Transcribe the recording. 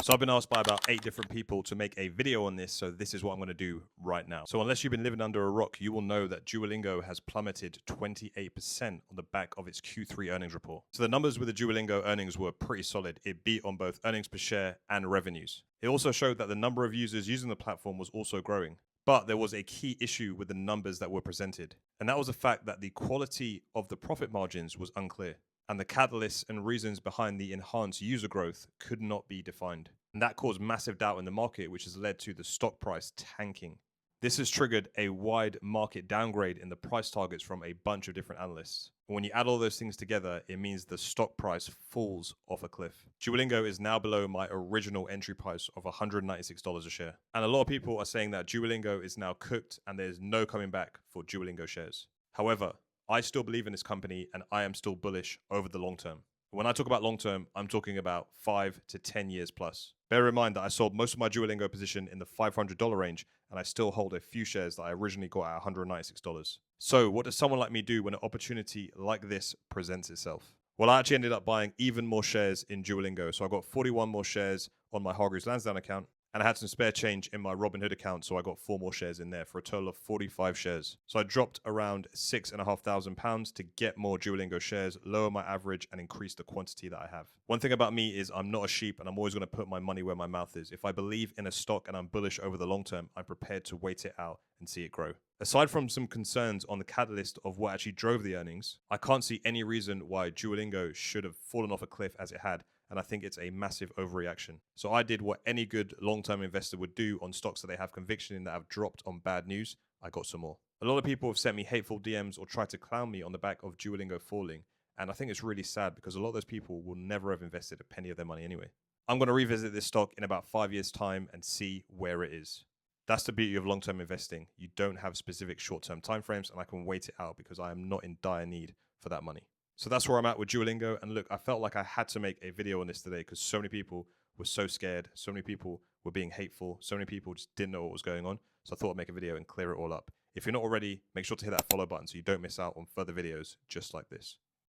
So I've been asked by about 8 different people to make a video on this, so this is what I'm going to do right now. So unless you've been living under a rock, you will know that Duolingo has plummeted 28% on the back of its Q3 earnings report. So the numbers with the Duolingo earnings were pretty solid. It beat on both earnings per share and revenues. It also showed that the number of users using the platform was also growing. But there was a key issue with the numbers that were presented, and that was the fact that the quality of the profit margins was unclear, and the catalysts and reasons behind the enhanced user growth could not be defined. And that caused massive doubt in the market, which has led to the stock price tanking. This has triggered a wide market downgrade in the price targets from a bunch of different analysts. And when you add all those things together, it means the stock price falls off a cliff. Duolingo is now below my original entry price of $196 a share. And a lot of people are saying that Duolingo is now cooked and there's no coming back for Duolingo shares. However, I still believe in this company and I am still bullish over the long term. When I talk about long term, I'm talking about 5 to 10 years plus. Bear in mind that I sold most of my Duolingo position in the $500 range, and I still hold a few shares that I originally got at $196. So what does someone like me do when an opportunity like this presents itself? Well, I actually ended up buying even more shares in Duolingo. So I got 41 more shares on my Hargreaves Lansdown account, and I had some spare change in my Robinhood account, so I got 4 more shares in there for a total of 45 shares. So I dropped around £6,500 to get more Duolingo shares, lower my average, and increase the quantity that I have. One thing about me is I'm not a sheep, and I'm always going to put my money where my mouth is. If I believe in a stock and I'm bullish over the long term, I'm prepared to wait it out and see it grow. Aside from some concerns on the catalyst of what actually drove the earnings, I can't see any reason why Duolingo should have fallen off a cliff as it had. And I think it's a massive overreaction. So I did what any good long-term investor would do on stocks that they have conviction in that have dropped on bad news. I got some more. A lot of people have sent me hateful DMs or tried to clown me on the back of Duolingo falling. And I think it's really sad because a lot of those people will never have invested a penny of their money anyway. I'm going to revisit this stock in about 5 years' time and see where it is. That's the beauty of long-term investing. You don't have specific short-term timeframes, and I can wait it out because I am not in dire need for that money. So that's where I'm at with Duolingo. And look, I felt like I had to make a video on this today because so many people were so scared. So many people were being hateful. So many people just didn't know what was going on. So I thought I'd make a video and clear it all up. If you're not already, make sure to hit that follow button so you don't miss out on further videos just like this.